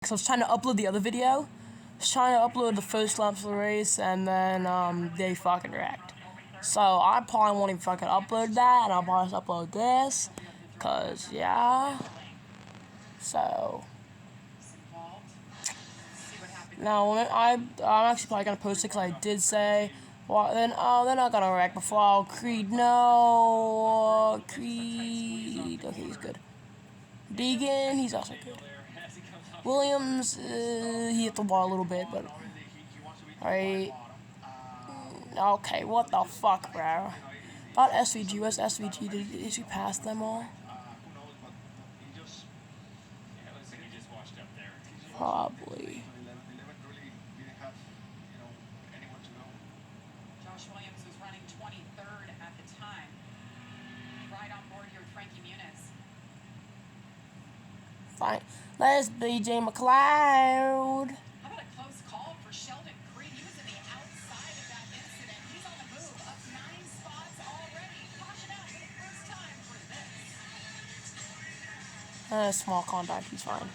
So I was trying to upload the other video. I was trying to upload the first laps of the race, and then they fucking wrecked. So I probably won't even fucking upload that, and I'll probably just upload this, cause yeah. So now I'm actually probably gonna post it, cause I did say, well, then they're not gonna wreck before Creed. No, Creed. Okay, he's good. Deegan, he's also good. Williams, he hit the wall a little bit, but alright. Okay, what the fuck, bro? About SVG, where's SVG? Did you pass them all? Probably. Josh Williams was running 23rd at the time. Right on board here with Frankie Muniz. Fine. There's BJ McLeod. How about a close call for Sheldon Creed? He was in the outside of that incident. He's on the move, up 9 spots already. Caution out for the first time for this. Small contact, he's fine.